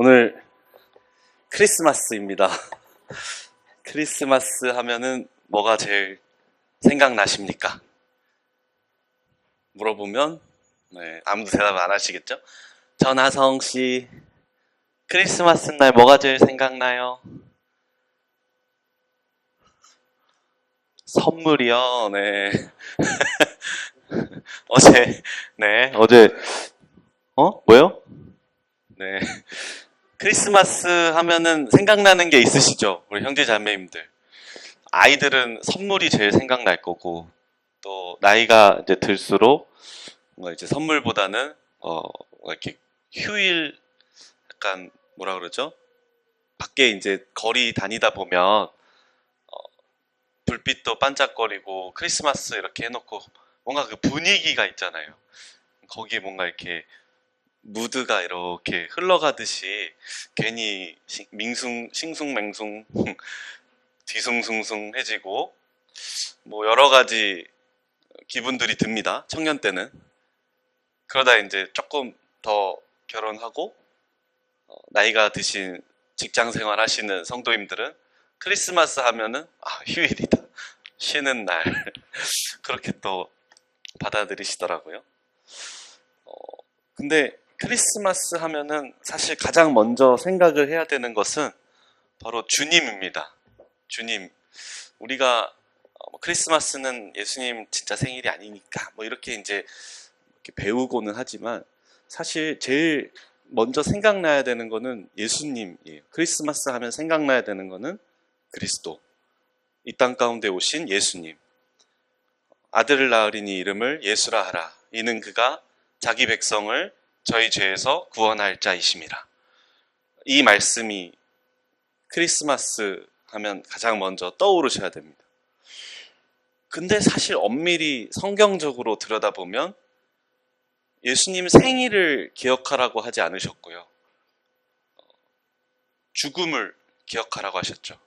오늘 크리스마스입니다. 크리스마스 하면은 뭐가 제일 생각나십니까? 물어보면 아무도 대답 안 하시겠죠? 전하성 씨, 크리스마스 날 뭐가 제일 생각나요? 선물이요. 네. 어제 어제 뭐요? 네. 크리스마스 하면은 생각나는 게 있으시죠? 우리 형제 자매님들. 아이들은 선물이 제일 생각날 거고, 또 나이가 이제 들수록 뭔가 이제 선물보다는 뭔가 이렇게 휴일, 약간 뭐라 그러죠? 밖에 이제 거리 다니다 보면 불빛도 반짝거리고 크리스마스 이렇게 해놓고 뭔가 그 분위기가 있잖아요. 거기에 뭔가 이렇게 무드가 이렇게 흘러가듯이 괜히 싱숭맹숭 뒤숭숭숭해지고 뭐 여러 가지 기분들이 듭니다. 청년 때는. 그러다 이제 조금 더 결혼하고 나이가 드신 직장 생활 하시는 성도님들은 크리스마스 하면은 휴일이다. 쉬는 날. 그렇게 또 받아들이시더라고요. 근데 크리스마스 하면은 사실 가장 먼저 생각을 해야 되는 것은 바로 주님입니다. 주님. 우리가 크리스마스는 예수님 진짜 생일이 아니니까 뭐 이렇게 이제 이렇게 배우고는 하지만 사실 제일 먼저 생각나야 되는 거는 예수님이에요. 크리스마스 하면 생각나야 되는 거는 그리스도. 이 땅 가운데 오신 예수님. 아들을 낳으리니 이름을 예수라 하라. 이는 그가 자기 백성을 저희 죄에서 구원할 자이심이라. 이 말씀이 크리스마스 하면 가장 먼저 떠오르셔야 됩니다. 근데 사실 엄밀히 성경적으로 들여다보면 예수님 생일을 기억하라고 하지 않으셨고요. 죽음을 기억하라고 하셨죠.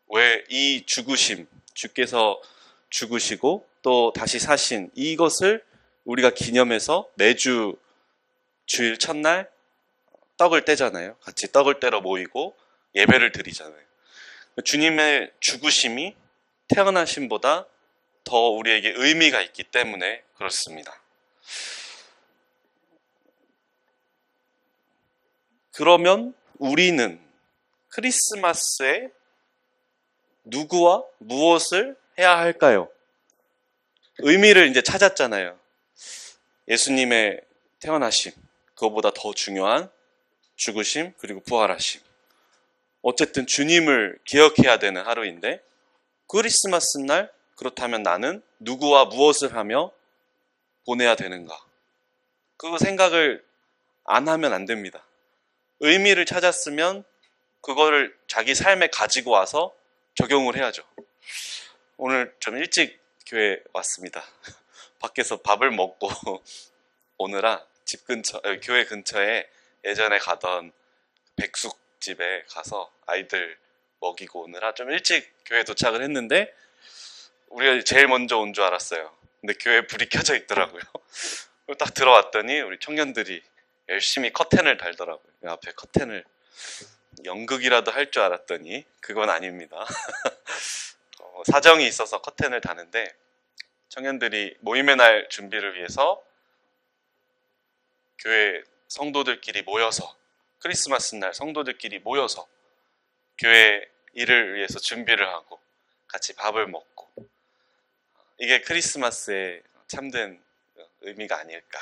왜 이 죽으심, 주께서 죽으시고 또 다시 사신 이것을 우리가 기념해서 매주 주일 첫날 떡을 떼잖아요. 같이 떡을 떼러 모이고 예배를 드리잖아요. 주님의 죽으심이 태어나심보다 더 우리에게 의미가 있기 때문에 그렇습니다. 그러면 우리는 크리스마스에 누구와 무엇을 해야 할까요? 의미를 이제 찾았잖아요. 예수님의 태어나심, 그거보다 더 중요한 죽으심, 그리고 부활하심. 어쨌든 주님을 기억해야 되는 하루인데 크리스마스 날 그렇다면 나는 누구와 무엇을 하며 보내야 되는가? 그 생각을 안 하면 안 됩니다. 의미를 찾았으면 그거를 자기 삶에 가지고 와서 적용을 해야죠. 오늘 좀 일찍 교회 왔습니다. 밖에서 밥을 먹고 오느라 교회 근처에 예전에 가던 백숙집에 가서 아이들 먹이고 오느라 좀 일찍 교회 도착을 했는데 우리가 제일 먼저 온 줄 알았어요. 근데 교회에 불이 켜져 있더라고요. 딱 들어왔더니 우리 청년들이 열심히 커튼을 달더라고요. 앞에 커튼을. 연극이라도 할 줄 알았더니 그건 아닙니다. 사정이 있어서 커튼을 다는데 청년들이 모임의 날 준비를 위해서 교회 성도들끼리 모여서 크리스마스 날 성도들끼리 모여서 교회 일을 위해서 준비를 하고 같이 밥을 먹고 이게 크리스마스의 참된 의미가 아닐까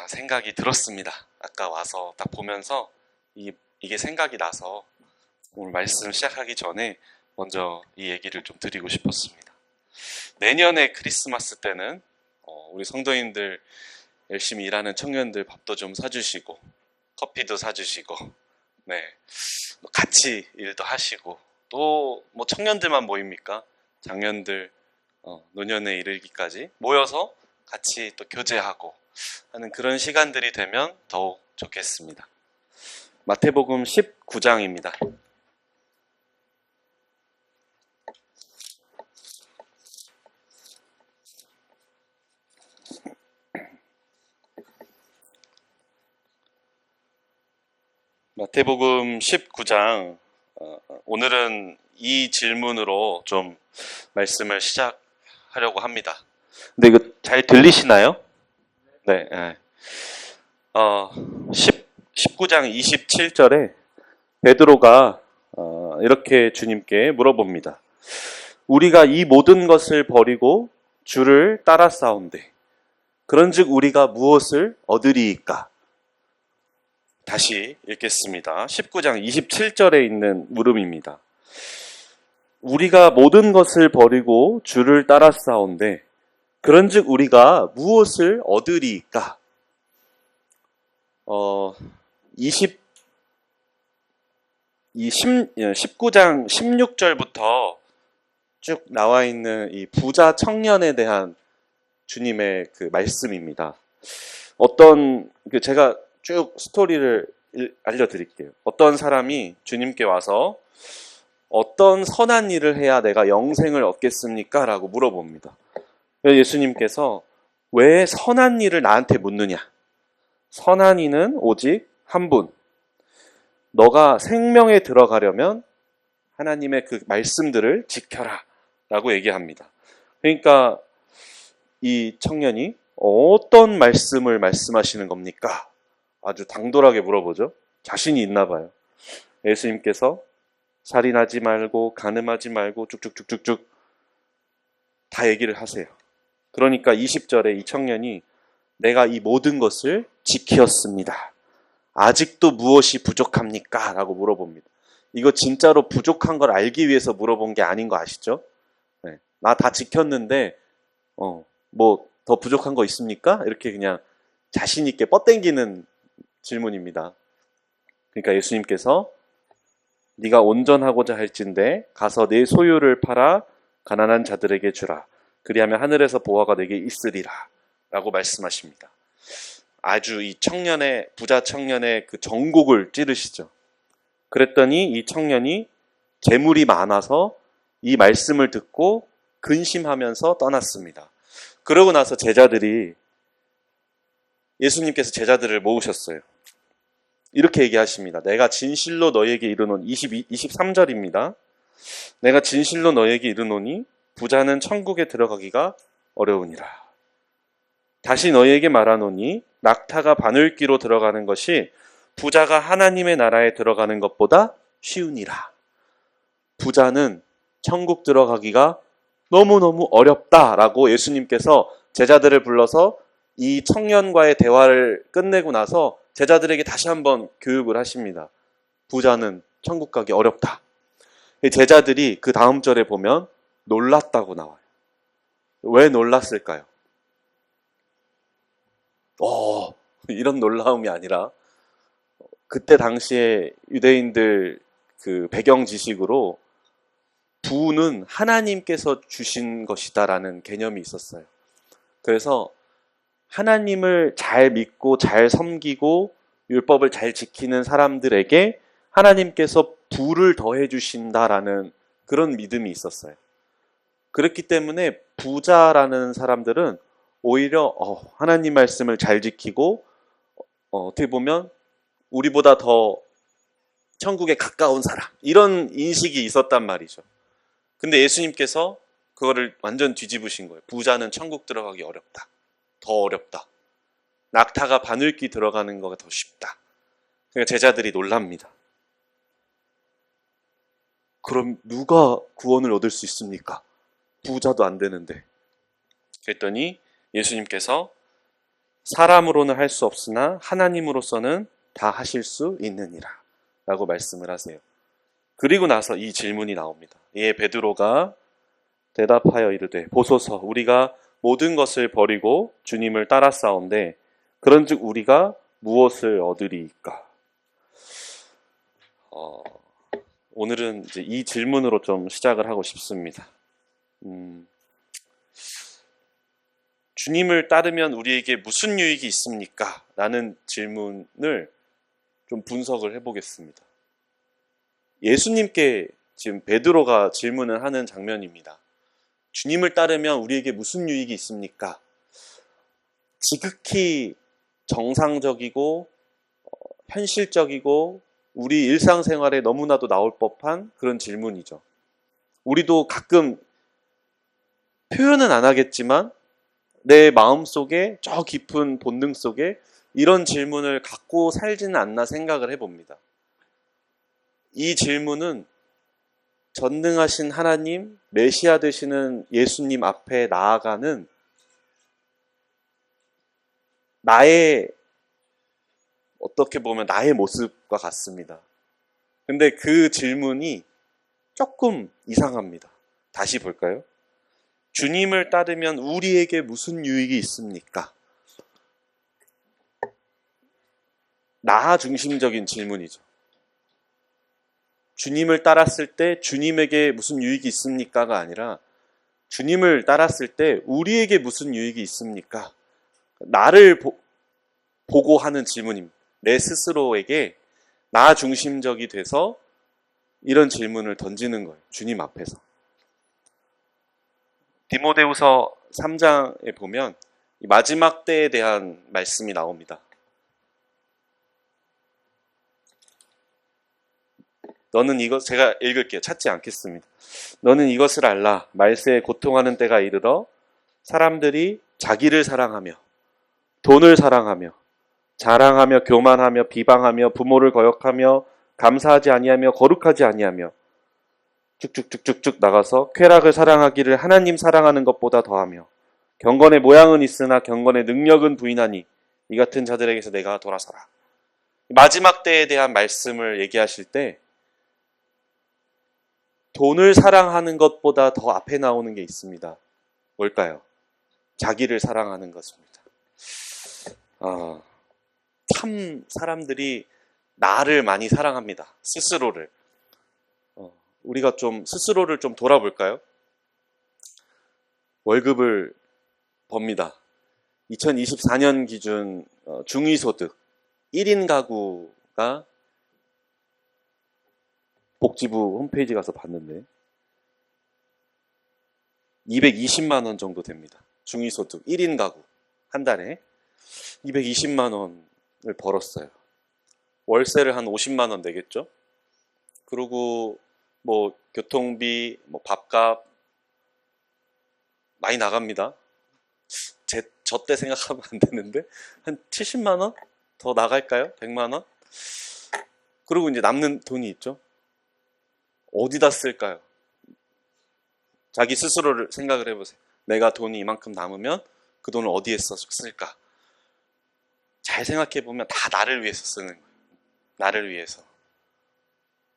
생각이 들었습니다. 아까 와서 딱 보면서 이게 생각이 나서 오늘 말씀 시작하기 전에 먼저 이 얘기를 좀 드리고 싶었습니다. 내년에 크리스마스 때는 우리 성도님들 열심히 일하는 청년들 밥도 좀 사주시고 커피도 사주시고 같이 일도 하시고 또 뭐 청년들만 모입니까? 장년들 노년에 이르기까지 모여서 같이 또 교제하고 하는 그런 시간들이 되면 더욱 좋겠습니다. 마태복음 19장입니다. 마태복음 19장, 오늘은 이 질문으로 좀 말씀을 시작하려고 합니다. 근데 이거 잘 들리시나요? 네. 19장 27절에 베드로가 이렇게 주님께 물어봅니다. 우리가 이 모든 것을 버리고 주를 따라 싸운대. 그런즉 우리가 무엇을 얻으리이까? 다시 읽겠습니다. 19장 27절에 있는 물음입니다. 우리가 모든 것을 버리고 주를 따라 싸운대. 그런즉 우리가 무엇을 얻으리이까? 19장 16절부터 쭉 나와 있는 이 부자 청년에 대한 주님의 그 말씀입니다. 제가 쭉 스토리를 알려드릴게요. 어떤 사람이 주님께 와서 어떤 선한 일을 해야 내가 영생을 얻겠습니까? 라고 물어봅니다. 예수님께서 왜 선한 일을 나한테 묻느냐? 선한 이는 오직 한 분. 너가 생명에 들어가려면 하나님의 그 말씀들을 지켜라 라고 얘기합니다. 그러니까 이 청년이 어떤 말씀을 말씀하시는 겁니까? 아주 당돌하게 물어보죠. 자신이 있나 봐요. 예수님께서 살인하지 말고 간음하지 말고 쭉쭉쭉쭉쭉 다 얘기를 하세요. 그러니까 20절에 이 청년이 내가 이 모든 것을 지키었습니다. 아직도 무엇이 부족합니까? 라고 물어봅니다. 이거 진짜로 부족한 걸 알기 위해서 물어본 게 아닌 거 아시죠? 네. 나 다 지켰는데 뭐 더 부족한 거 있습니까? 이렇게 그냥 자신 있게 뻗땡기는 질문입니다. 그러니까 예수님께서 네가 온전하고자 할진대 가서 내 소유를 팔아 가난한 자들에게 주라. 그리하면 하늘에서 보화가 내게 있으리라. 라고 말씀하십니다. 아주 이 부자 청년의 그 정곡을 찌르시죠. 그랬더니 이 청년이 재물이 많아서 이 말씀을 듣고 근심하면서 떠났습니다. 그러고 나서 예수님께서 제자들을 모으셨어요. 이렇게 얘기하십니다. 내가 진실로 너에게 이르노니 23절입니다. 내가 진실로 너에게 이르노니 부자는 천국에 들어가기가 어려우니라. 다시 너에게 말하노니 낙타가 바늘귀로 들어가는 것이 부자가 하나님의 나라에 들어가는 것보다 쉬우니라. 부자는 천국 들어가기가 너무너무 어렵다라고 예수님께서 제자들을 불러서 이 청년과의 대화를 끝내고 나서 제자들에게 다시 한번 교육을 하십니다. 부자는 천국 가기 어렵다. 제자들이 그 다음 절에 보면 놀랐다고 나와요. 왜 놀랐을까요? 이런 놀라움이 아니라 그때 당시에 유대인들 그 배경 지식으로 부는 하나님께서 주신 것이다라는 개념이 있었어요. 그래서 하나님을 잘 믿고 잘 섬기고 율법을 잘 지키는 사람들에게 하나님께서 부를 더해 주신다라는 그런 믿음이 있었어요. 그렇기 때문에 부자라는 사람들은 오히려 하나님 말씀을 잘 지키고 어떻게 보면 우리보다 더 천국에 가까운 사람, 이런 인식이 있었단 말이죠. 근데 예수님께서 그거를 완전 뒤집으신 거예요. 부자는 천국 들어가기 어렵다. 더 어렵다. 낙타가 바늘귀 들어가는 거가 더 쉽다. 그러니까 제자들이 놀랍니다. 그럼 누가 구원을 얻을 수 있습니까? 부자도 안 되는데. 그랬더니 예수님께서 사람으로는 할 수 없으나 하나님으로서는 다 하실 수 있느니라 라고 말씀을 하세요. 그리고 나서 이 질문이 나옵니다. 이에 베드로가 대답하여 이르되 보소서 우리가 모든 것을 버리고 주님을 따라 싸운데 그런즉 우리가 무엇을 얻으리이까? 오늘은 이제 이 질문으로 좀 시작을 하고 싶습니다. 주님을 따르면 우리에게 무슨 유익이 있습니까? 라는 질문을 좀 분석을 해보겠습니다. 예수님께 지금 베드로가 질문을 하는 장면입니다. 주님을 따르면 우리에게 무슨 유익이 있습니까? 지극히 정상적이고 현실적이고 우리 일상생활에 너무나도 나올 법한 그런 질문이죠. 우리도 가끔 표현은 안 하겠지만 내 마음속에 저 깊은 본능 속에 이런 질문을 갖고 살지는 않나 생각을 해봅니다. 이 질문은 전능하신 하나님, 메시아 되시는 예수님 앞에 나아가는 나의, 어떻게 보면 나의 모습과 같습니다. 근데 그 질문이 조금 이상합니다. 다시 볼까요? 주님을 따르면 우리에게 무슨 유익이 있습니까? 나 중심적인 질문이죠. 주님을 따랐을 때 주님에게 무슨 유익이 있습니까가 아니라 주님을 따랐을 때 우리에게 무슨 유익이 있습니까? 나를 보고 하는 질문입니다. 내 스스로에게 나 중심적이 돼서 이런 질문을 던지는 거예요. 주님 앞에서. 디모데후서 3장에 보면 마지막 때에 대한 말씀이 나옵니다. 너는 이것, 제가 읽을게요. 찾지 않겠습니다. 너는 이것을 알라. 말세에 고통하는 때가 이르러 사람들이 자기를 사랑하며 돈을 사랑하며 자랑하며 교만하며 비방하며 부모를 거역하며 감사하지 아니하며 거룩하지 아니하며 쭉쭉쭉쭉쭉 나가서 쾌락을 사랑하기를 하나님 사랑하는 것보다 더하며 경건의 모양은 있으나 경건의 능력은 부인하니 이 같은 자들에게서 내가 돌아서라. 마지막 때에 대한 말씀을 얘기하실 때 돈을 사랑하는 것보다 더 앞에 나오는 게 있습니다. 뭘까요? 자기를 사랑하는 것입니다. 참 사람들이 나를 많이 사랑합니다. 스스로를. 우리가 좀 스스로를 좀 돌아볼까요? 월급을 법니다. 2024년 기준 중위소득 1인 가구가 복지부 홈페이지 가서 봤는데 220만 원 정도 됩니다. 중위소득 1인 가구 한 달에 220만 원을 벌었어요. 월세를 한 50만 원 내겠죠? 그리고 뭐 교통비, 뭐 밥값 많이 나갑니다. 저 때 생각하면 안 되는데 한 70만 원 더 나갈까요? 100만 원? 그리고 이제 남는 돈이 있죠. 어디다 쓸까요? 자기 스스로를 생각을 해보세요. 내가 돈이 이만큼 남으면 그 돈을 어디에 쓸까? 잘 생각해보면 다 나를 위해서 쓰는 거예요. 나를 위해서.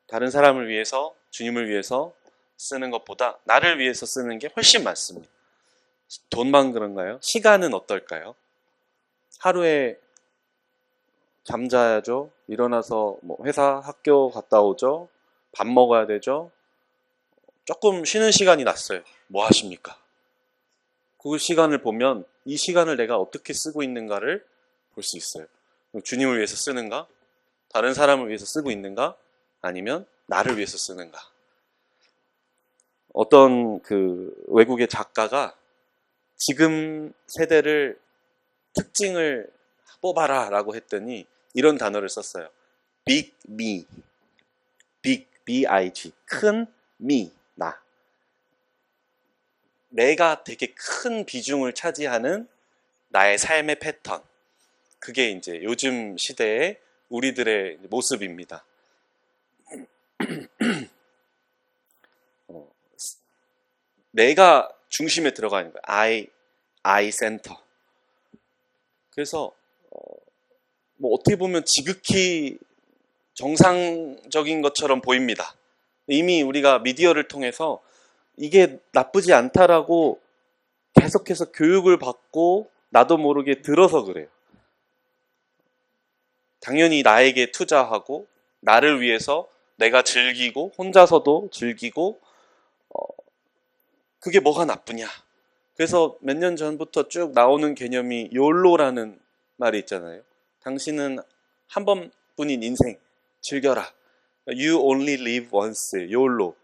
다른 사람을 위해서, 주님을 위해서 쓰는 것보다 나를 위해서 쓰는 게 훨씬 많습니다. 돈만 그런가요? 시간은 어떨까요? 하루에 잠자야죠. 일어나서 뭐 회사, 학교 갔다 오죠. 밥 먹어야 되죠. 조금 쉬는 시간이 났어요. 뭐 하십니까? 그 시간을 보면 이 시간을 내가 어떻게 쓰고 있는가를 볼 수 있어요. 주님을 위해서 쓰는가? 다른 사람을 위해서 쓰고 있는가? 아니면 나를 위해서 쓰는가? 어떤 그 외국의 작가가 지금 세대를 특징을 뽑아라 라고 했더니 이런 단어를 썼어요. Big me. Big, B-I-G. 큰 me. 나. 내가 되게 큰 비중을 차지하는 나의 삶의 패턴. 그게 이제 요즘 시대의 우리들의 모습입니다. 내가 중심에 들어가는 거예요. I center. 그래서 뭐 어떻게 보면 지극히 정상적인 것처럼 보입니다. 이미 우리가 미디어를 통해서 이게 나쁘지 않다라고 계속해서 교육을 받고 나도 모르게 들어서 그래요. 당연히 나에게 투자하고 나를 위해서 내가 즐기고 혼자서도 즐기고 그게 뭐가 나쁘냐. 그래서 몇 년 전부터 쭉 나오는 개념이 YOLO라는 말이 있잖아요. 당신은 한 번뿐인 인생 즐겨라. You only live once. YOLO.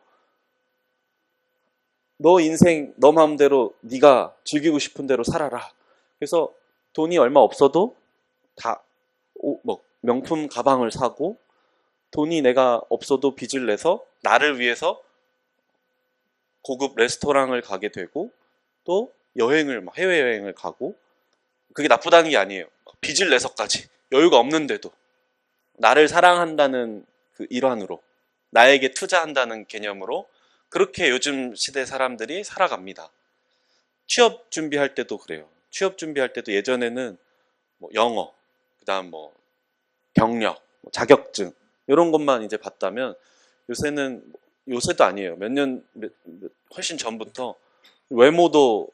너 인생 너 마음대로 네가 즐기고 싶은 대로 살아라. 그래서 돈이 얼마 없어도 다 뭐 명품 가방을 사고 돈이 내가 없어도 빚을 내서 나를 위해서 고급 레스토랑을 가게 되고 또 해외여행을 가고, 그게 나쁘다는 게 아니에요. 빚을 내서까지 여유가 없는데도 나를 사랑한다는 그 일환으로, 나에게 투자한다는 개념으로 그렇게 요즘 시대 사람들이 살아갑니다. 취업 준비할 때도 그래요. 취업 준비할 때도 예전에는 뭐 영어, 그다음 뭐 경력, 자격증 이런 것만 이제 봤다면, 요새도 아니에요. 훨씬 전부터 외모도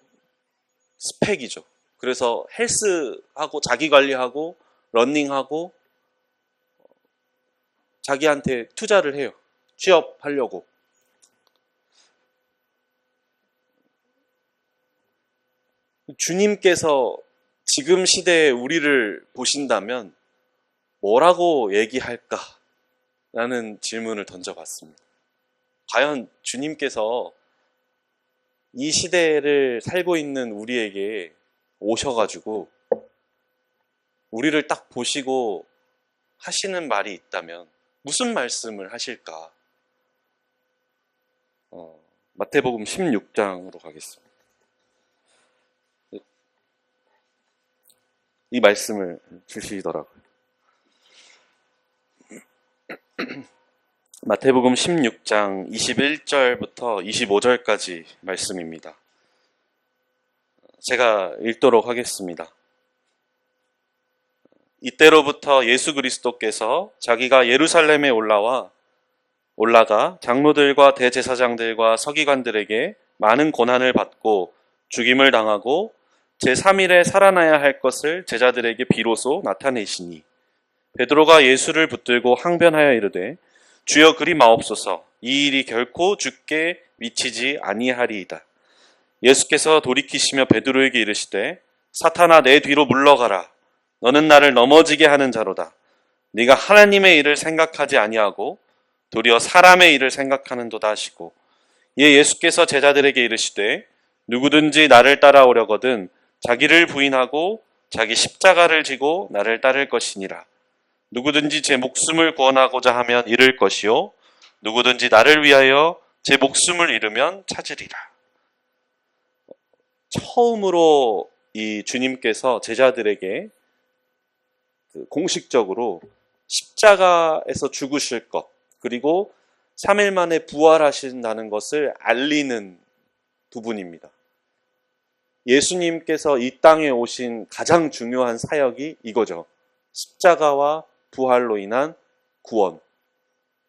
스펙이죠. 그래서 헬스하고 자기 관리하고 러닝하고 자기한테 투자를 해요. 취업하려고. 주님께서 지금 시대에 우리를 보신다면 뭐라고 얘기할까라는 질문을 던져봤습니다. 과연 주님께서 이 시대를 살고 있는 우리에게 오셔가지고 우리를 딱 보시고 하시는 말이 있다면 무슨 말씀을 하실까? 마태복음 16장으로 가겠습니다. 이 말씀을 주시더라고요. 마태복음 16장 21절부터 25절까지 말씀입니다. 제가 읽도록 하겠습니다. 이때로부터 예수 그리스도께서 자기가 예루살렘에 올라가 장로들과 대제사장들과 서기관들에게 많은 고난을 받고 죽임을 당하고 제3일에 살아나야 할 것을 제자들에게 비로소 나타내시니, 베드로가 예수를 붙들고 항변하여 이르되 주여 그리 마옵소서, 이 일이 결코 주께 미치지 아니하리이다. 예수께서 돌이키시며 베드로에게 이르시되 사탄아 내 뒤로 물러가라. 너는 나를 넘어지게 하는 자로다. 네가 하나님의 일을 생각하지 아니하고 도리어 사람의 일을 생각하는도다 하시고, 이에 예수께서 제자들에게 이르시되 누구든지 나를 따라오려거든 자기를 부인하고 자기 십자가를 지고 나를 따를 것이니라. 누구든지 제 목숨을 구원하고자 하면 잃을 것이요 누구든지 나를 위하여 제 목숨을 잃으면 찾으리라. 처음으로 이 주님께서 제자들에게 공식적으로 십자가에서 죽으실 것, 그리고 3일 만에 부활하신다는 것을 알리는 두 분입니다. 예수님께서 이 땅에 오신 가장 중요한 사역이 이거죠. 십자가와 부활로 인한 구원.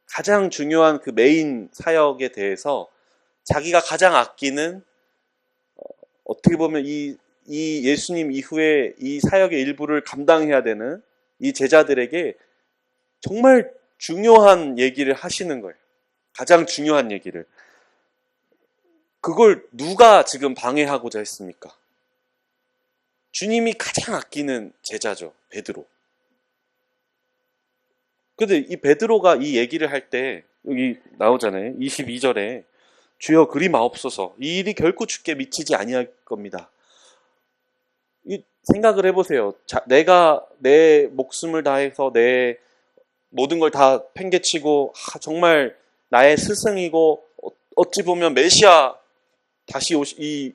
가장 중요한 그 메인 사역에 대해서 자기가 가장 아끼는, 어떻게 보면 이 예수님 이후에 이 사역의 일부를 감당해야 되는 이 제자들에게 정말 중요한 얘기를 하시는 거예요. 가장 중요한 얘기를. 그걸 누가 지금 방해하고자 했습니까? 주님이 가장 아끼는 제자죠, 베드로. 근데 이 베드로가 이 얘기를 할 때, 여기 나오잖아요. 22절에 주여 그리 마옵소서, 이 일이 결코 주께 미치지 아니할 겁니다. 생각을 해보세요. 내가 내 목숨을 다해서 내 모든 걸 다 팽개치고 정말 나의 스승이고 어찌 보면 메시아, 다시 이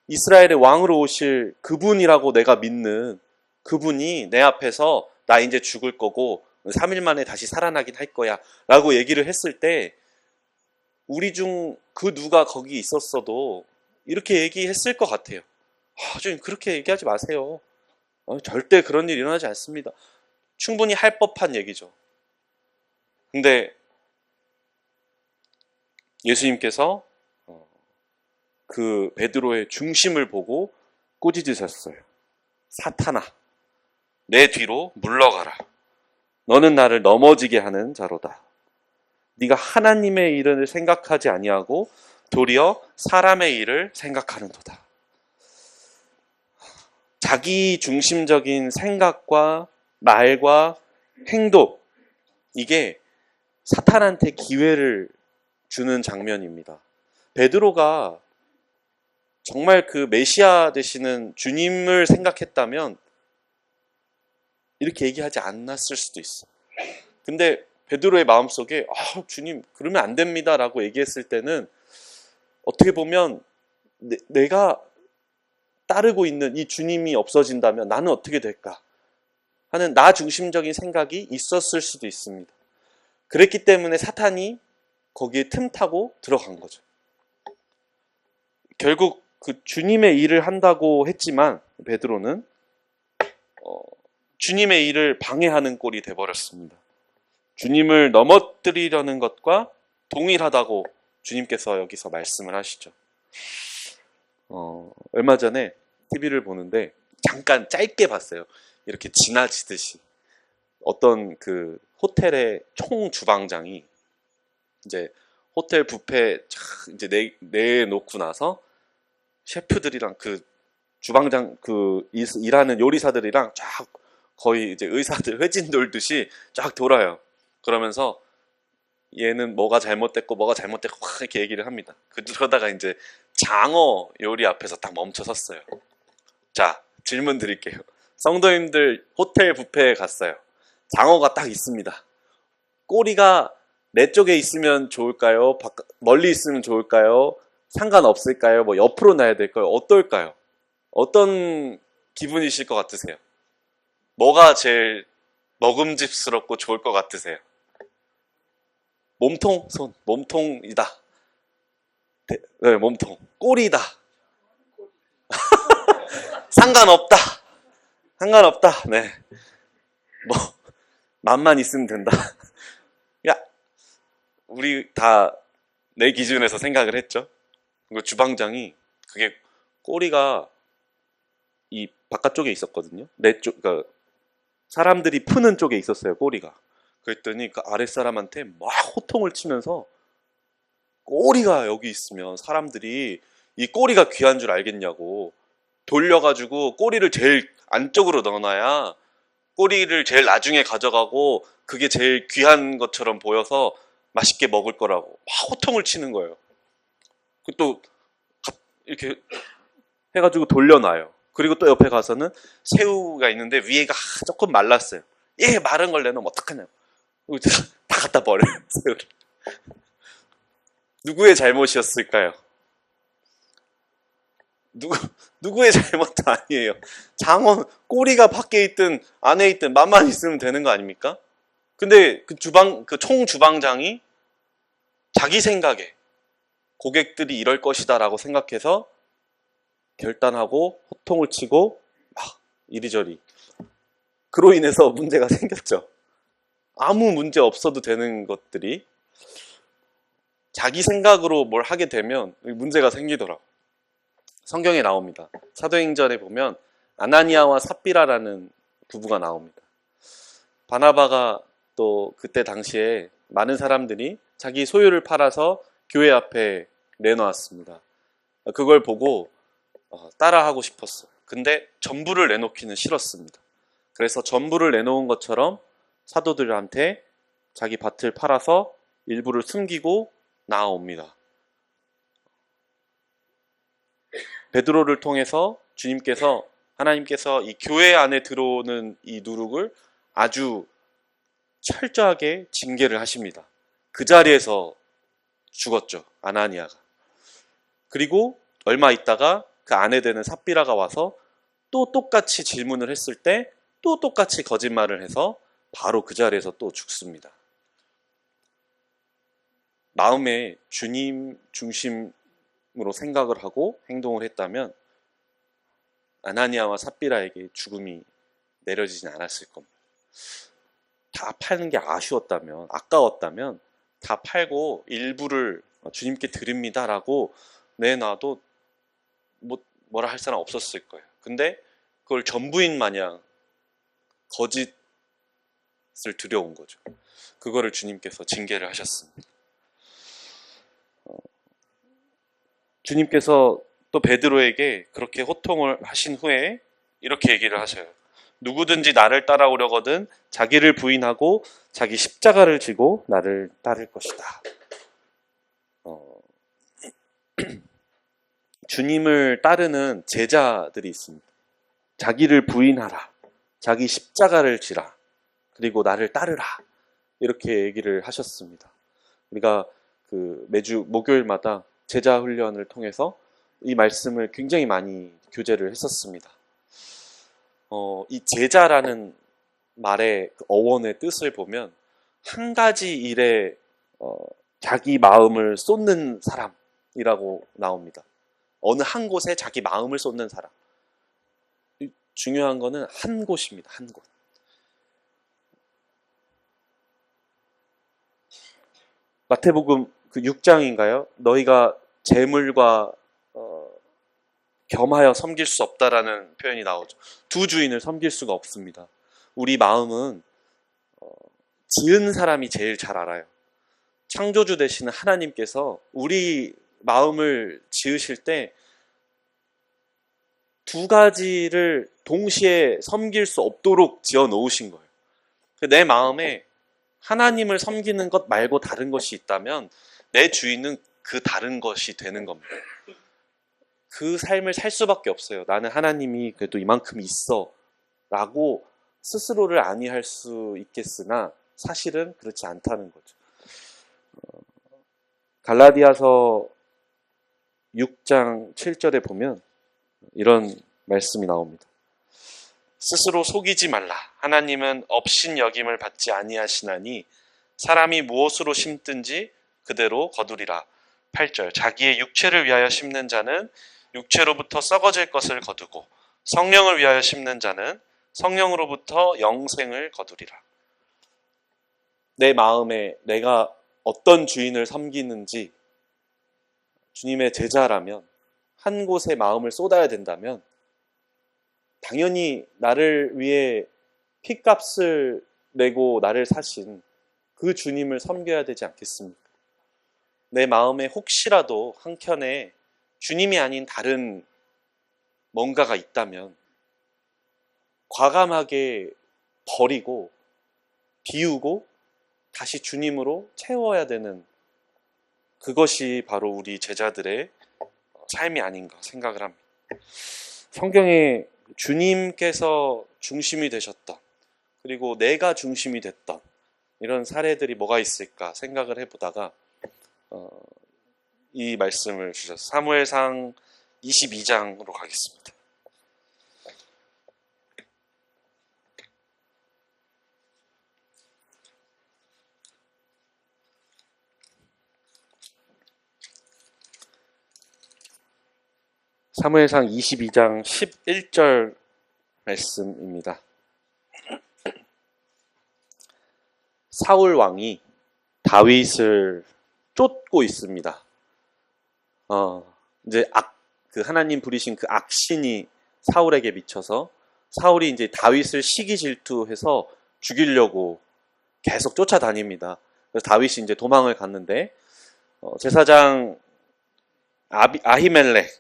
이스라엘의 왕으로 오실 그분이라고 내가 믿는 그분이 내 앞에서 나 이제 죽을 거고 3일 만에 다시 살아나긴 할 거야 라고 얘기를 했을 때, 우리 중 그 누가 거기 있었어도 이렇게 얘기했을 것 같아요. 좀 그렇게 얘기하지 마세요. 절대 그런 일 일어나지 않습니다. 충분히 할 법한 얘기죠. 근데 예수님께서 그 베드로의 중심을 보고 꾸짖으셨어요. 사탄아, 내 뒤로 물러가라. 너는 나를 넘어지게 하는 자로다. 네가 하나님의 일을 생각하지 아니하고 도리어 사람의 일을 생각하는도다. 자기 중심적인 생각과 말과 행동, 이게 사탄한테 기회를 주는 장면입니다. 베드로가 정말 그 메시아 되시는 주님을 생각했다면 이렇게 얘기하지 않았을 수도 있어. 근데 베드로의 마음속에 주님 그러면 안 됩니다 라고 얘기했을 때는 어떻게 보면 내가 따르고 있는 이 주님이 없어진다면 나는 어떻게 될까 하는 나 중심적인 생각이 있었을 수도 있습니다. 그랬기 때문에 사탄이 거기에 틈타고 들어간 거죠. 결국 그 주님의 일을 한다고 했지만 베드로는 주님의 일을 방해하는 꼴이 돼버렸습니다. 주님을 넘어뜨리려는 것과 동일하다고 주님께서 여기서 말씀을 하시죠. 얼마 전에 TV를 보는데 잠깐 짧게 봤어요. 이렇게 지나치듯이 어떤 그 호텔의 총 주방장이 이제 호텔 뷔페 이제 내놓고 나서 셰프들이랑 그 주방장 그 일하는 요리사들이랑 쫙 거의 이제 의사들 회진 돌듯이 쫙 돌아요. 그러면서 얘는 뭐가 잘못됐고 막 이렇게 얘기를 합니다. 그러다가 이제 장어 요리 앞에서 딱 멈춰 섰어요. 자, 질문 드릴게요. 성도님들 호텔 뷔페에 갔어요. 장어가 딱 있습니다. 꼬리가 내 쪽에 있으면 좋을까요? 멀리 있으면 좋을까요? 상관없을까요? 뭐 옆으로 놔야 될까요? 어떨까요? 어떤 기분이실 것 같으세요? 뭐가 제일 먹음직스럽고 좋을 것 같으세요? 몸통? 몸통이다. 네, 몸통. 꼬리다. 상관없다. 네. 뭐 맘만 있으면 된다. 야, 우리 다 내 기준에서 생각을 했죠. 그 주방장이 그게 꼬리가 이 바깥쪽에 있었거든요. 내 쪽, 그러니까 사람들이 푸는 쪽에 있었어요, 꼬리가. 그랬더니 그 아랫사람한테 막 호통을 치면서 꼬리가 여기 있으면 사람들이 이 꼬리가 귀한 줄 알겠냐고 돌려가지고 꼬리를 제일 안쪽으로 넣어놔야 꼬리를 제일 나중에 가져가고 그게 제일 귀한 것처럼 보여서 맛있게 먹을 거라고 막 호통을 치는 거예요. 또 이렇게 해가지고 돌려놔요. 그리고 또 옆에 가서는 새우가 있는데 위에가 조금 말랐어요. 얘 마른 걸 내놓으면 어떡하냐고. 다 갖다 버려요, 새우를. 누구의 잘못이었을까요? 누구의 잘못도 아니에요. 장어 꼬리가 밖에 있든 안에 있든 맛만 있으면 되는 거 아닙니까? 근데 그 총 주방장이 자기 생각에 고객들이 이럴 것이다라고 생각해서 결단하고 호통을 치고 막 이리저리 그로 인해서 문제가 생겼죠. 아무 문제 없어도 되는 것들이 자기 생각으로 뭘 하게 되면 문제가 생기더라고요. 성경에 나옵니다. 사도행전에 보면 아나니아와 삽비라라는 부부가 나옵니다. 바나바가 또 그때 당시에 많은 사람들이 자기 소유를 팔아서 교회 앞에 내놓았습니다. 그걸 보고 따라하고 싶었어요. 근데 전부를 내놓기는 싫었습니다. 그래서 전부를 내놓은 것처럼 사도들한테 자기 밭을 팔아서 일부를 숨기고 나아옵니다. 베드로를 통해서 하나님께서 이 교회 안에 들어오는 이 누룩을 아주 철저하게 징계를 하십니다. 그 자리에서 죽었죠, 아나니아가. 그리고 얼마 있다가 그 아내 되는 삽비라가 와서 또 똑같이 질문을 했을 때 또 똑같이 거짓말을 해서 바로 그 자리에서 또 죽습니다. 마음에 주님 중심으로 생각을 하고 행동을 했다면 아나니아와 삽비라에게 죽음이 내려지진 않았을 겁니다. 다 파는 게 아까웠다면 다 팔고 일부를 주님께 드립니다라고 내놔도 뭐라 할 사람 없었을 거예요. 근데 그걸 전부인 마냥 거짓을 들여온 거죠. 그거를 주님께서 징계를 하셨습니다. 주님께서 또 베드로에게 그렇게 호통을 하신 후에 이렇게 얘기를 하셔요. 누구든지 나를 따라오려거든 자기를 부인하고 자기 십자가를 지고 나를 따를 것이다. 주님을 따르는 제자들이 있습니다. 자기를 부인하라. 자기 십자가를 지라. 그리고 나를 따르라. 이렇게 얘기를 하셨습니다. 우리가 그 매주 목요일마다 제자 훈련을 통해서 이 말씀을 굉장히 많이 교제를 했었습니다. 이 제자라는 말의 그 어원의 뜻을 보면 한 가지 일에 자기 마음을 쏟는 사람이라고 나옵니다. 어느 한 곳에 자기 마음을 쏟는 사람. 중요한 거는 한 곳입니다. 한 곳. 마태복음 그 6장인가요? 너희가 재물과 겸하여 섬길 수 없다라는 표현이 나오죠. 두 주인을 섬길 수가 없습니다. 우리 마음은 지은 사람이 제일 잘 알아요. 창조주 되시는 하나님께서 우리 마음을 지으실 때 두 가지를 동시에 섬길 수 없도록 지어 놓으신 거예요. 내 마음에 하나님을 섬기는 것 말고 다른 것이 있다면 내 주인은 그 다른 것이 되는 겁니다. 그 삶을 살 수밖에 없어요. 나는 하나님이 그래도 이만큼 있어 라고 스스로를 안위할 수 있겠으나 사실은 그렇지 않다는 거죠. 갈라디아서 6장 7절에 보면 이런 말씀이 나옵니다. 스스로 속이지 말라. 하나님은 업신여김을 받지 아니하시나니 사람이 무엇으로 심든지 그대로 거두리라. 8절 자기의 육체를 위하여 심는 자는 육체로부터 썩어질 것을 거두고 성령을 위하여 심는 자는 성령으로부터 영생을 거두리라. 내 마음에 내가 어떤 주인을 섬기는지 주님의 제자라면 한 곳에 마음을 쏟아야 된다면 당연히 나를 위해 핏값을 내고 나를 사신 그 주님을 섬겨야 되지 않겠습니까? 내 마음에 혹시라도 한켠에 주님이 아닌 다른 뭔가가 있다면 과감하게 버리고 비우고 다시 주님으로 채워야 되는 그것이 바로 우리 제자들의 삶이 아닌가 생각을 합니다. 성경에 주님께서 중심이 되셨던 그리고 내가 중심이 됐던 이런 사례들이 뭐가 있을까 생각을 해보다가 이 말씀을 주셔서 사무엘상 22장으로 가겠습니다. 사무엘상 22장 11절 말씀입니다. 사울 왕이 다윗을 쫓고 있습니다. 이제 그 하나님 부리신 그 악신이 사울에게 미쳐서 사울이 이제 다윗을 시기 질투해서 죽이려고 계속 쫓아다닙니다. 그래서 다윗이 이제 도망을 갔는데 제사장 아히멜렉에게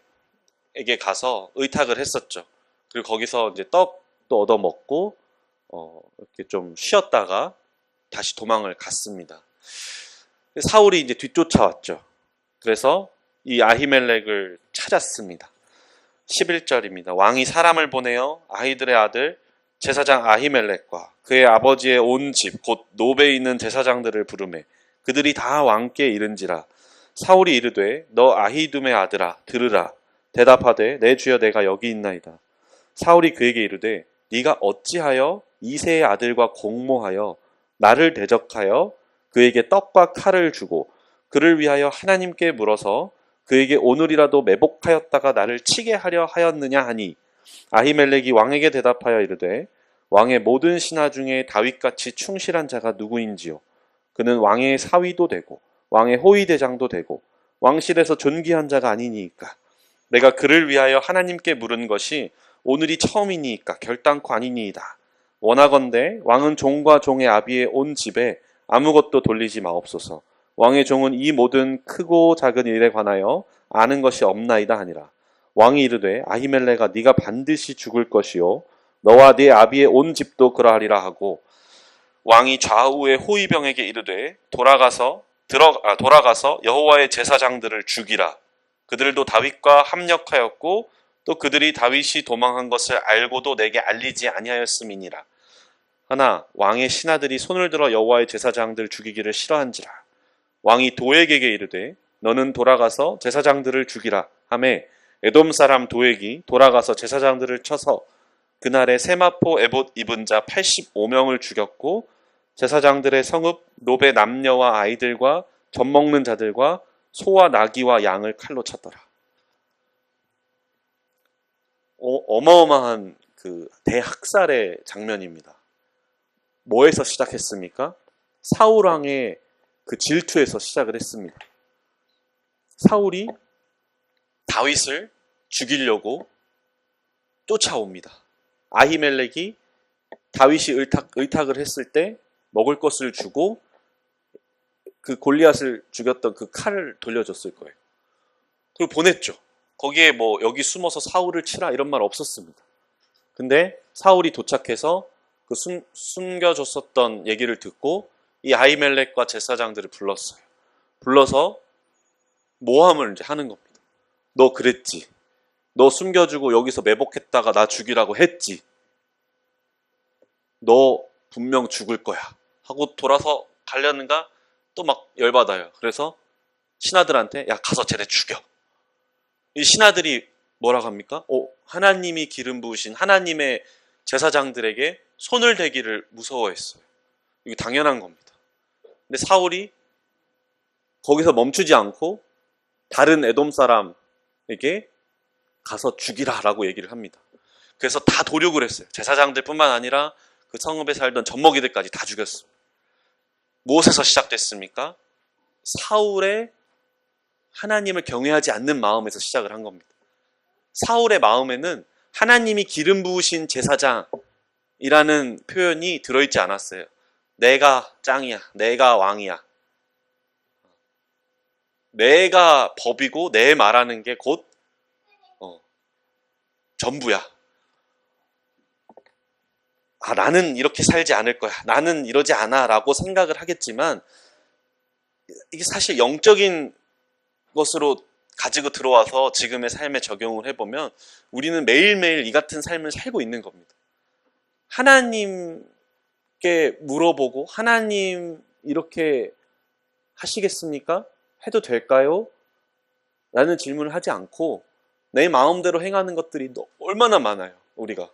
가서 의탁을 했었죠. 그리고 거기서 이제 떡도 얻어 먹고 이렇게 좀 쉬었다가 다시 도망을 갔습니다. 사울이 이제 뒤쫓아왔죠. 그래서 이 아히멜렉을 찾았습니다. 11절입니다. 왕이 사람을 보내어 아히들의 아들 제사장 아히멜렉과 그의 아버지의 온 집 곧 노베에 있는 제사장들을 부르매 그들이 다 왕께 이른지라. 사울이 이르되 너 아히둠의 아들아 들으라. 대답하되 내 주여 내가 여기 있나이다. 사울이 그에게 이르되 네가 어찌하여 이새의 아들과 공모하여 나를 대적하여 그에게 떡과 칼을 주고 그를 위하여 하나님께 물어서 그에게 오늘이라도 매복하였다가 나를 치게 하려 하였느냐 하니 아히멜렉이 왕에게 대답하여 이르되 왕의 모든 신하 중에 다윗같이 충실한 자가 누구인지요. 그는 왕의 사위도 되고 왕의 호위대장도 되고 왕실에서 존귀한 자가 아니니까 내가 그를 위하여 하나님께 물은 것이 오늘이 처음이니까 결단코 아니니이다. 원하건대 왕은 종과 종의 아비의 온 집에 아무것도 돌리지 마옵소서. 왕의 종은 이 모든 크고 작은 일에 관하여 아는 것이 없나이다 하니라. 왕이 이르되 아히멜렉아 네가 반드시 죽을 것이요 너와 네 아비의 온 집도 그러하리라 하고 왕이 좌우의 호위병에게 이르되 돌아가서 여호와의 제사장들을 죽이라. 그들도 다윗과 합력하였고 또 그들이 다윗이 도망한 것을 알고도 내게 알리지 아니하였음이니라. 하나 왕의 신하들이 손을 들어 여호와의 제사장들 죽이기를 싫어한지라. 왕이 도액에게 이르되 너는 돌아가서 제사장들을 죽이라 하매 에돔 사람 도액이 돌아가서 제사장들을 쳐서 그날에 세마포 에봇 입은 자 85명을 죽였고 제사장들의 성읍 롭의 남녀와 아이들과 젖먹는 자들과 소와 나귀와 양을 칼로 쳤더라. 어마어마한 그 대학살의 장면입니다. 뭐에서 시작했습니까? 사울왕의 그 질투에서 시작을 했습니다. 사울이 다윗을 죽이려고 쫓아옵니다. 아히멜렉이 다윗이 의탁을 했을 때 먹을 것을 주고 그 골리앗을 죽였던 그 칼을 돌려줬을 거예요. 그리고 보냈죠. 거기에 뭐 여기 숨어서 사울을 치라 이런 말 없었습니다. 근데 사울이 도착해서 그 숨겨줬었던 얘기를 듣고 이 아히멜렉과 제사장들을 불렀어요. 불러서 모함을 이제 하는 겁니다. 너 그랬지. 너 숨겨주고 여기서 매복했다가 나 죽이라고 했지. 너 분명 죽을 거야. 하고 돌아서 가려는가 또 막 열받아요. 그래서 신하들한테 야 가서 쟤네 죽여. 이 신하들이 뭐라고 합니까? 하나님이 기름 부으신 하나님의 제사장들에게 손을 대기를 무서워했어요. 이게 당연한 겁니다. 근데 사울이 거기서 멈추지 않고 다른 에돔 사람에게 가서 죽이라라고 얘기를 합니다. 그래서 다 도륙을 했어요. 제사장들뿐만 아니라 그 성읍에 살던 젖먹이들까지 다 죽였습니다. 무엇에서 시작됐습니까? 사울의 하나님을 경외하지 않는 마음에서 시작을 한 겁니다. 사울의 마음에는 하나님이 기름 부으신 제사장이라는 표현이 들어있지 않았어요. 내가 짱이야. 내가 왕이야. 내가 법이고 내 말하는 게 곧 전부야. 나는 이렇게 살지 않을 거야. 나는 이러지 않아 라고 생각을 하겠지만 이게 사실 영적인 것으로 가지고 들어와서 지금의 삶에 적용을 해보면 우리는 매일매일 이 같은 삶을 살고 있는 겁니다. 하나님께 물어보고 하나님 이렇게 하시겠습니까? 해도 될까요? 라는 질문을 하지 않고 내 마음대로 행하는 것들이 얼마나 많아요. 우리가.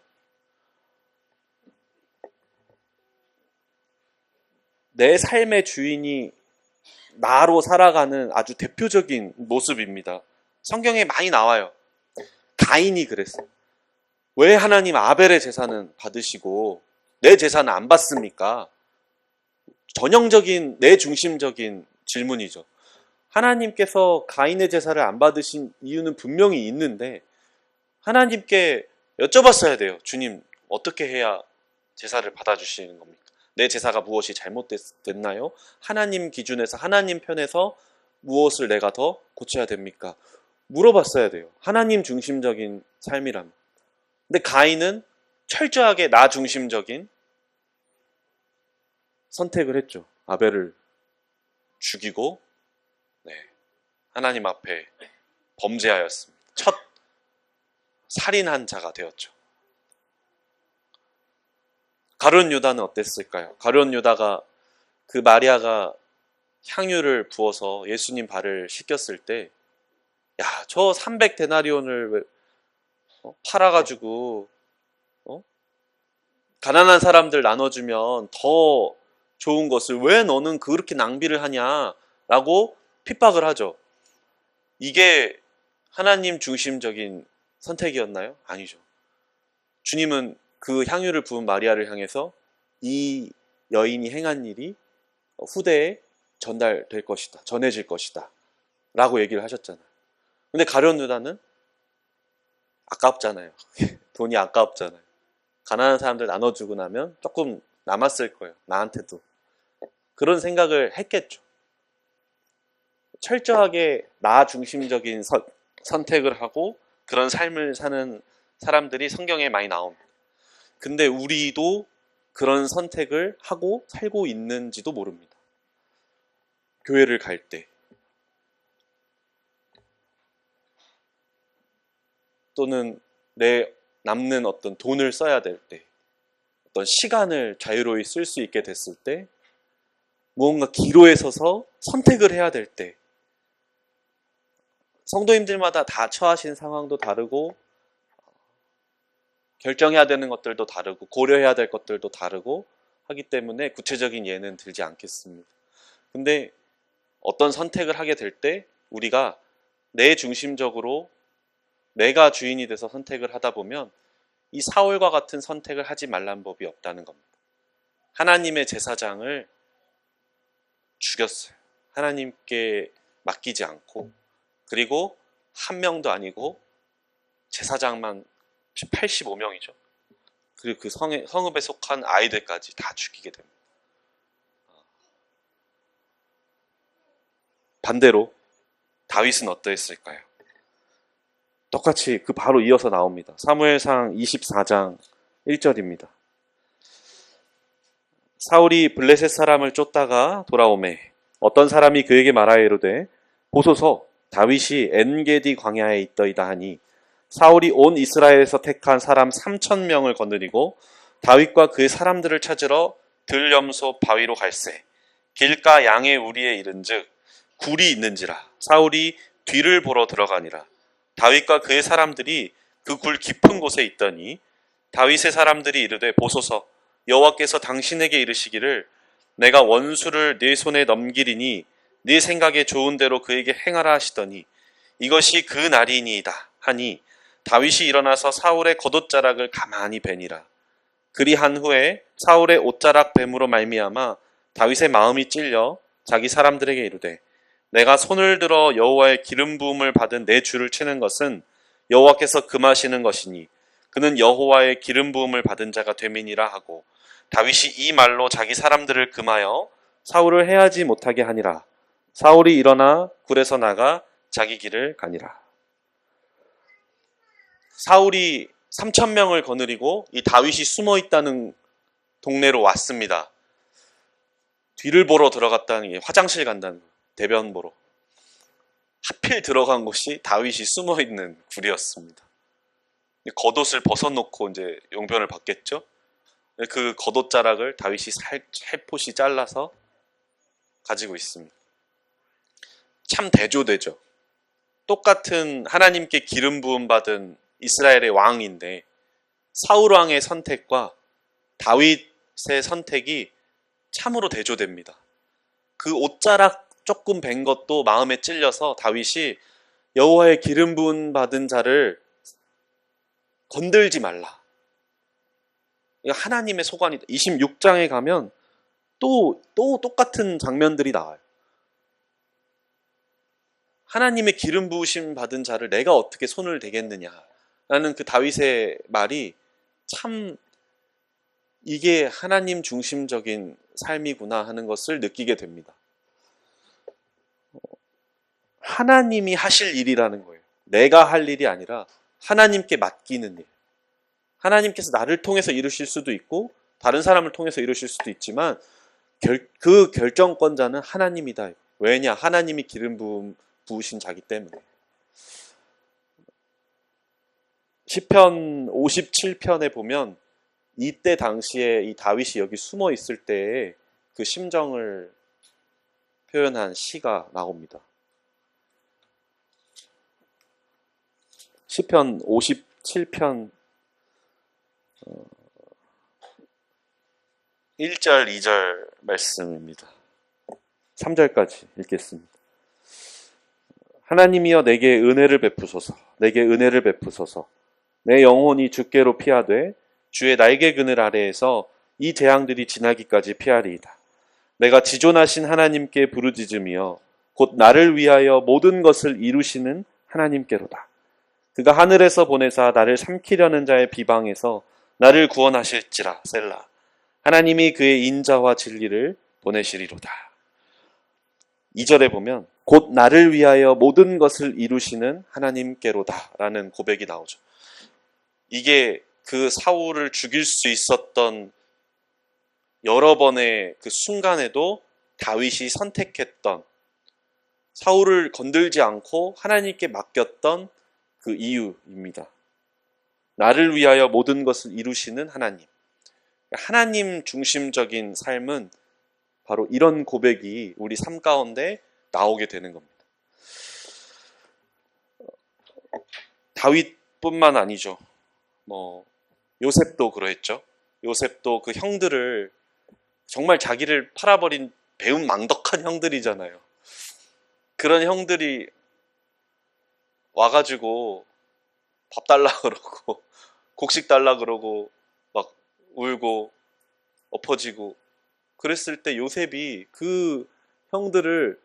내 삶의 주인이 나로 살아가는 아주 대표적인 모습입니다. 성경에 많이 나와요. 가인이 그랬어요. 왜 하나님 아벨의 제사는 받으시고 내 제사는 안 받습니까? 전형적인 내 중심적인 질문이죠. 하나님께서 가인의 제사를 안 받으신 이유는 분명히 있는데 하나님께 여쭤봤어야 돼요. 주님 어떻게 해야 제사를 받아주시는 겁니까? 내 제사가 무엇이 잘못됐나요? 하나님 기준에서 하나님 편에서 무엇을 내가 더 고쳐야 됩니까? 물어봤어야 돼요. 하나님 중심적인 삶이라면. 근데 가인은 철저하게 나 중심적인 선택을 했죠. 아벨을 죽이고 하나님 앞에 범죄하였습니다. 첫 살인한 자가 되었죠. 가룟 유다는 어땠을까요? 가룟 유다가 그 마리아가 향유를 부어서 예수님 발을 씻겼을 때 저 300데나리온을 팔아가지고 가난한 사람들 나눠주면 더 좋은 것을 왜 너는 그렇게 낭비를 하냐라고 핍박을 하죠. 이게 하나님 중심적인 선택이었나요? 아니죠. 주님은 그 향유를 부은 마리아를 향해서 이 여인이 행한 일이 후대에 전달될 것이다. 전해질 것이다. 라고 얘기를 하셨잖아요. 근데 가룟 유다는 아깝잖아요. 돈이 아깝잖아요. 가난한 사람들 나눠주고 나면 조금 남았을 거예요. 나한테도. 그런 생각을 했겠죠. 철저하게 나 중심적인 선택을 하고 그런 삶을 사는 사람들이 성경에 많이 나옵니다. 근데 우리도 그런 선택을 하고 살고 있는지도 모릅니다. 교회를 갈 때 또는 내 남는 어떤 돈을 써야 될 때 어떤 시간을 자유로이 쓸 수 있게 됐을 때, 무언가 기로에 서서 선택을 해야 될 때, 성도님들마다 다 처하신 상황도 다르고 결정해야 되는 것들도 다르고 고려해야 될 것들도 다르고 하기 때문에 구체적인 예는 들지 않겠습니다. 근데 어떤 선택을 하게 될 때 우리가 내 중심적으로 내가 주인이 돼서 선택을 하다 보면 이 사울과 같은 선택을 하지 말란 법이 없다는 겁니다. 하나님의 제사장을 죽였어요. 하나님께 맡기지 않고, 그리고 한 명도 아니고 제사장만 85명이죠. 그리고 그 성읍에 속한 아이들까지 다 죽이게 됩니다. 반대로 다윗은 어떠했을까요? 똑같이 그 바로 이어서 나옵니다. 사무엘상 24장 1절입니다. 사울이 블레셋 사람을 쫓다가 돌아오매 어떤 사람이 그에게 말하여 이르되 보소서 다윗이 엔게디 광야에 있더이다 하니 사울이 온 이스라엘에서 택한 사람 3,000명을 거느리고 다윗과 그의 사람들을 찾으러 들염소 바위로 갈새 길가 양의 우리에 이른즉 굴이 있는지라 사울이 뒤를 보러 들어가니라. 다윗과 그의 사람들이 그 굴 깊은 곳에 있더니 다윗의 사람들이 이르되 보소서 여호와께서 당신에게 이르시기를 내가 원수를 네 손에 넘기리니 네 생각에 좋은 대로 그에게 행하라 하시더니 이것이 그 날이니이다 하니 다윗이 일어나서 사울의 겉옷자락을 가만히 베니라. 그리한 후에 사울의 옷자락 뱀으로 말미암아 다윗의 마음이 찔려 자기 사람들에게 이르되 내가 손을 들어 여호와의 기름 부음을 받은 내 주를 치는 것은 여호와께서 금하시는 것이니 그는 여호와의 기름 부음을 받은 자가 됨이니라 하고 다윗이 이 말로 자기 사람들을 금하여 사울을 해하지 못하게 하니라. 사울이 일어나 굴에서 나가 자기 길을 가니라. 사울이 3,000명을 거느리고 이 다윗이 숨어 있다는 동네로 왔습니다. 뒤를 보러 들어갔다는 게 화장실 간다는 거예요. 대변 보러. 하필 들어간 곳이 다윗이 숨어 있는 굴이었습니다. 겉옷을 벗어놓고 이제 용변을 받겠죠. 그 겉옷자락을 다윗이 살포시 잘라서 가지고 있습니다. 참 대조되죠. 똑같은 하나님께 기름 부음 받은 이스라엘의 왕인데 사울 왕의 선택과 다윗의 선택이 참으로 대조됩니다. 그 옷자락 조금 벤 것도 마음에 찔려서 다윗이 여호와의 기름 부음 받은 자를 건들지 말라. 하나님의 소관이다. 26장에 가면 또 똑같은 장면들이 나와요. 하나님의 기름 부으심 받은 자를 내가 어떻게 손을 대겠느냐라는 그 다윗의 말이 참 이게 하나님 중심적인 삶이구나 하는 것을 느끼게 됩니다. 하나님이 하실 일이라는 거예요. 내가 할 일이 아니라 하나님께 맡기는 일. 하나님께서 나를 통해서 이루실 수도 있고 다른 사람을 통해서 이루실 수도 있지만 그 결정권자는 하나님이다. 왜냐? 하나님이 기름 부으신 자기 때문에. 시편 57편에 보면 이때 당시에 이 다윗이 여기 숨어 있을 때의 그 심정을 표현한 시가 나옵니다. 시편 57편 1절, 2절 말씀입니다. 3절까지 읽겠습니다. 하나님이여 내게 은혜를 베푸소서. 내게 은혜를 베푸소서. 내 영혼이 주께로 피하되 주의 날개 그늘 아래에서 이 재앙들이 지나기까지 피하리이다. 내가 지존하신 하나님께 부르짖으며 곧 나를 위하여 모든 것을 이루시는 하나님께로다. 그가 하늘에서 보내사 나를 삼키려는 자의 비방에서 나를 구원하실지라. 셀라. 하나님이 그의 인자와 진리를 보내시리로다. 2절에 보면 곧 나를 위하여 모든 것을 이루시는 하나님께로다 라는 고백이 나오죠. 이게 그 사울을 죽일 수 있었던 여러 번의 그 순간에도 다윗이 선택했던, 사울을 건들지 않고 하나님께 맡겼던 그 이유입니다. 나를 위하여 모든 것을 이루시는 하나님. 하나님 중심적인 삶은 바로 이런 고백이 우리 삶 가운데 나오게 되는 겁니다. 다윗뿐만 아니죠. 요셉도 그러했죠. 요셉도 그 형들을 정말 자기를 팔아버린 배은망덕한 형들이잖아요. 그런 형들이 와가지고 밥 달라 그러고 곡식 달라 그러고 막 울고 엎어지고 그랬을 때 요셉이 그 형들을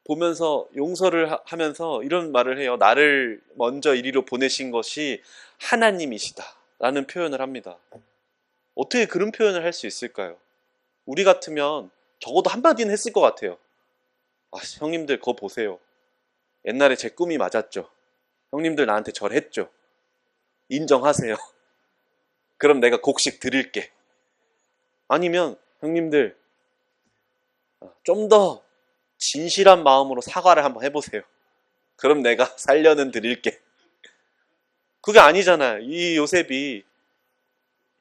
보면서 용서를 하면서 이런 말을 해요. 나를 먼저 이리로 보내신 것이 하나님이시다 라는 표현을 합니다. 어떻게 그런 표현을 할 수 있을까요? 우리 같으면 적어도 한마디는 했을 것 같아요. 형님들 그거 보세요. 옛날에 제 꿈이 맞았죠. 형님들 나한테 절했죠. 인정하세요. 그럼 내가 곡식 드릴게. 아니면 형님들 좀 더 진실한 마음으로 사과를 한번 해보세요. 그럼 내가 살려는 드릴게. 그게 아니잖아요. 이 요셉이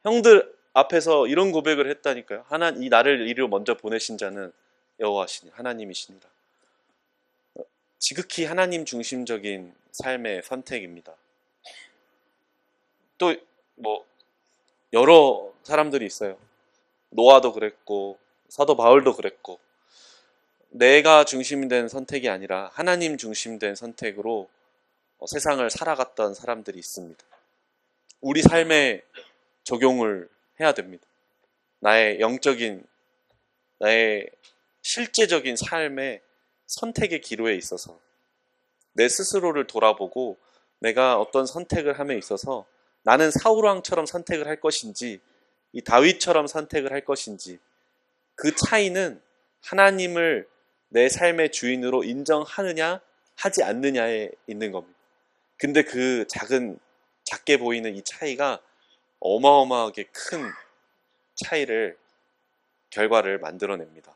형들 앞에서 이런 고백을 했다니까요. 이 나를 이리로 먼저 보내신 자는 여호와시니 하나님이시니라. 지극히 하나님 중심적인 삶의 선택입니다. 또 여러 사람들이 있어요. 노아도 그랬고 사도 바울도 그랬고 내가 중심된 선택이 아니라 하나님 중심된 선택으로 세상을 살아갔던 사람들이 있습니다. 우리 삶에 적용을 해야 됩니다. 나의 영적인, 나의 실제적인 삶의 선택의 기로에 있어서 내 스스로를 돌아보고 내가 어떤 선택을 함에 있어서 나는 사울왕처럼 선택을 할 것인지 이 다윗처럼 선택을 할 것인지 그 차이는 하나님을 내 삶의 주인으로 인정하느냐 하지 않느냐에 있는 겁니다. 근데 그 작게 보이는 이 차이가 어마어마하게 큰 결과를 만들어냅니다.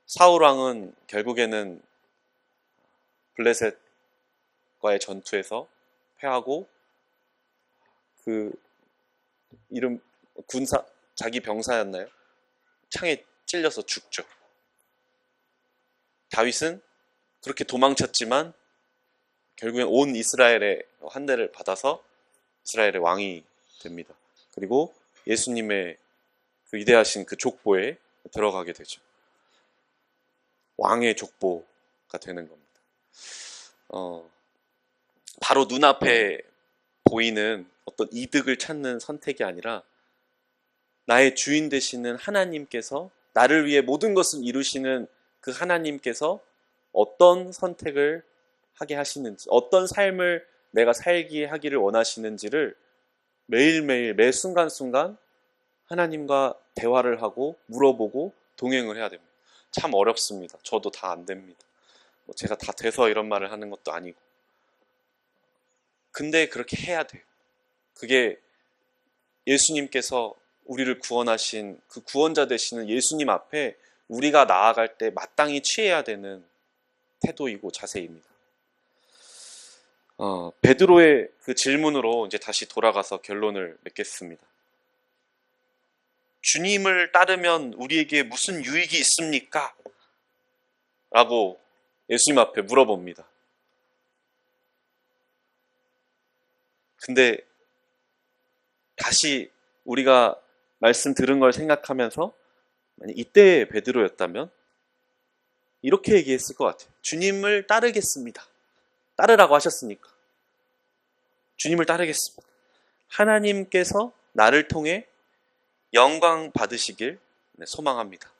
사울왕은 결국에는 블레셋과의 전투에서 패하고 그 이름 자기 병사였나요? 창에 찔려서 죽죠. 다윗은 그렇게 도망쳤지만 결국엔 온 이스라엘의 환대를 받아서 이스라엘의 왕이 됩니다. 그리고 예수님의 그 위대하신 그 족보에 들어가게 되죠. 왕의 족보가 되는 겁니다. 바로 눈앞에 보이는 어떤 이득을 찾는 선택이 아니라 나의 주인 되시는 하나님께서 나를 위해 모든 것을 이루시는 그 하나님께서 어떤 선택을 하게 하시는지, 어떤 삶을 내가 살기에 하기를 원하시는지를 매일매일 매 순간순간 하나님과 대화를 하고 물어보고 동행을 해야 됩니다. 참 어렵습니다. 저도 다 안 됩니다. 제가 다 돼서 이런 말을 하는 것도 아니고. 근데 그렇게 해야 돼요. 그게 예수님께서 우리를 구원하신 그 구원자 되시는 예수님 앞에 우리가 나아갈 때 마땅히 취해야 되는 태도이고 자세입니다. 베드로의 그 질문으로 이제 다시 돌아가서 결론을 맺겠습니다. 주님을 따르면 우리에게 무슨 유익이 있습니까? 라고 예수님 앞에 물어봅니다. 근데 다시 우리가 말씀 들은 걸 생각하면서 만약 이때의 베드로였다면 이렇게 얘기했을 것 같아요. 주님을 따르겠습니다. 따르라고 하셨으니까. 주님을 따르겠습니다. 하나님께서 나를 통해 영광 받으시길 소망합니다.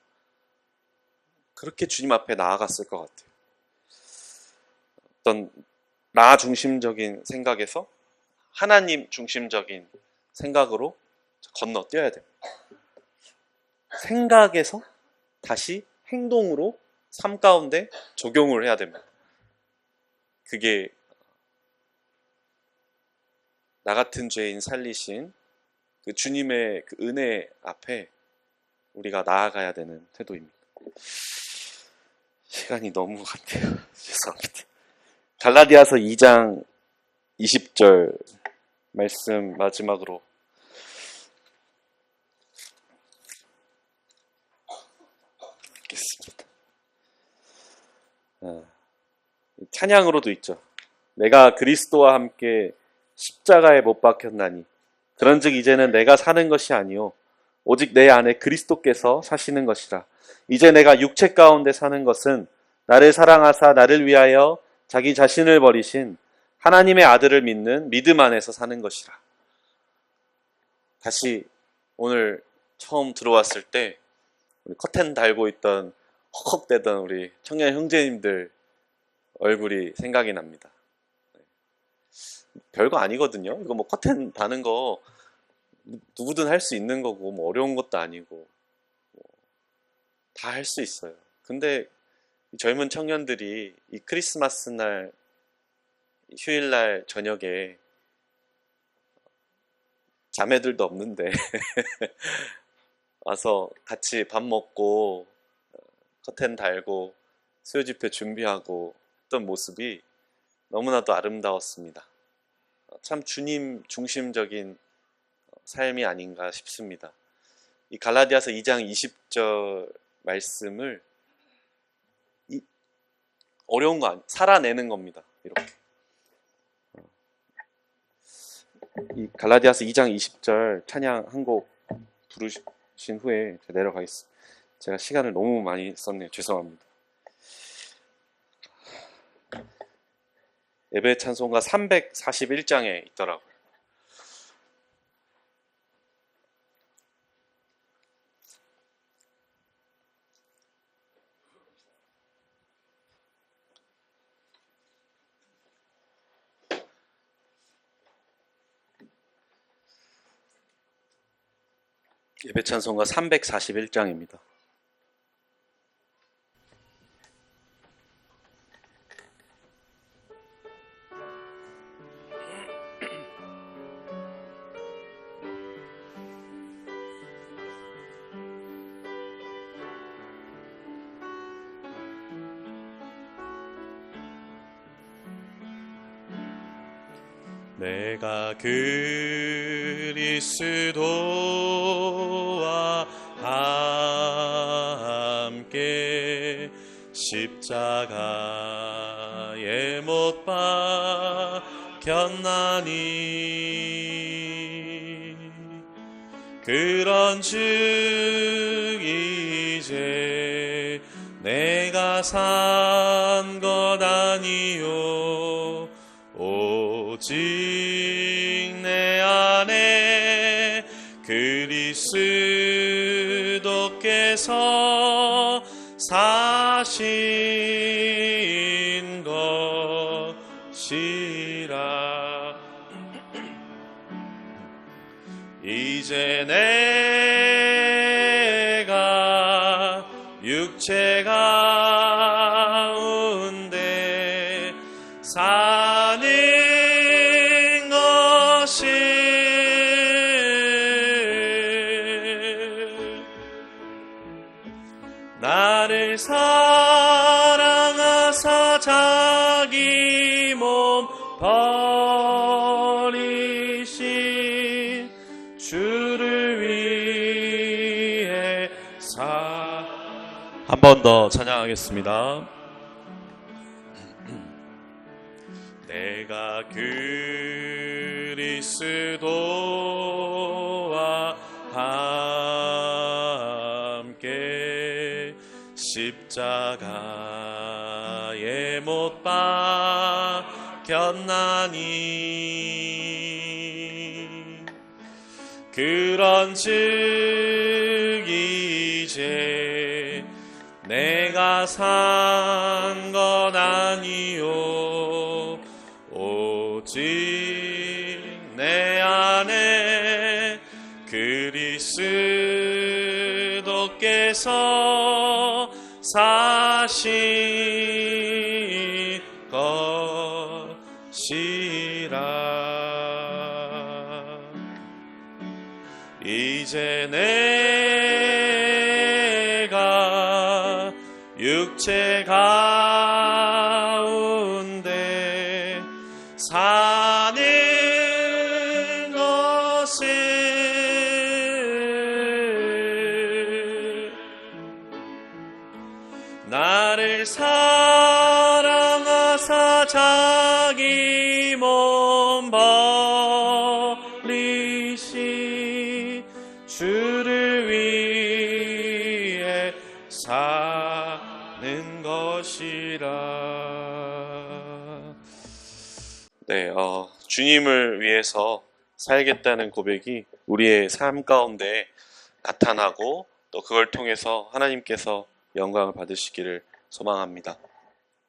그렇게 주님 앞에 나아갔을 것 같아요. 어떤 나 중심적인 생각에서 하나님 중심적인 생각으로 건너뛰어야 됩니다. 생각에서 다시 행동으로 삶 가운데 적용을 해야 됩니다. 그게 나 같은 죄인 살리신 그 주님의 그 은혜 앞에 우리가 나아가야 되는 태도입니다. 시간이 너무 같아요. 죄송합니다. 갈라디아서 2장 20절 말씀 마지막으로 기도하겠습니다. 찬양으로도 있죠. 내가 그리스도와 함께 십자가에 못 박혔나니 그런즉 이제는 내가 사는 것이 아니요 오직 내 안에 그리스도께서 사시는 것이라. 이제 내가 육체 가운데 사는 것은 나를 사랑하사 나를 위하여 자기 자신을 버리신 하나님의 아들을 믿는 믿음 안에서 사는 것이라. 다시 오늘 처음 들어왔을 때 우리 커튼 달고 있던 헉헉대던 우리 청년 형제님들 얼굴이 생각이 납니다. 별거 아니거든요. 이거 뭐 커튼 다는 거 누구든 할 수 있는 거고 뭐 어려운 것도 아니고 다 할 수 있어요. 근데 젊은 청년들이 이 크리스마스 날 휴일날 저녁에 자매들도 없는데 와서 같이 밥 먹고 커튼 달고 수요 집회 준비하고 했던 모습이 너무나도 아름다웠습니다. 참 주님 중심적인 삶이 아닌가 싶습니다. 이 갈라디아서 2장 20절 말씀을 어려운 거 아니, 살아내는 겁니다. 이렇게. 이 갈라디아서 2장 20절 찬양 한 곡 부르신 후에 제가 내려가겠습니다. 제가 시간을 너무 많이 썼네요. 죄송합니다. 예배 찬송가 341장에 있더라고요. 예배 찬송가 341장입니다. 내가 그리스도와 함께 십자가에 못 박혔나니 그런즉 이제 내가 산 것 아니요 오직 내 안에 그리스도께서 사신 것이라. 이제 내가 육체 가운데 사는 것이 나를 사랑하사 자기 몸 버리신 주를 위해 한 번 더 찬양하겠습니다. 내가 그리스도와 함께 십자가에 못 박혔나니 그런즉 이제 내가 산 것 아니요 오직 내 안에 그리스도께서 사신 것이라. 이제 내가 육체 가운데 사는 것은 나를 사랑하사 자기 몸 버리시 주를 위해 사는 것이라. 네, 주님을 위해서 살겠다는 고백이 우리의 삶 가운데 나타나고 또 그걸 통해서 하나님께서 영광을 받으시기를 소망합니다.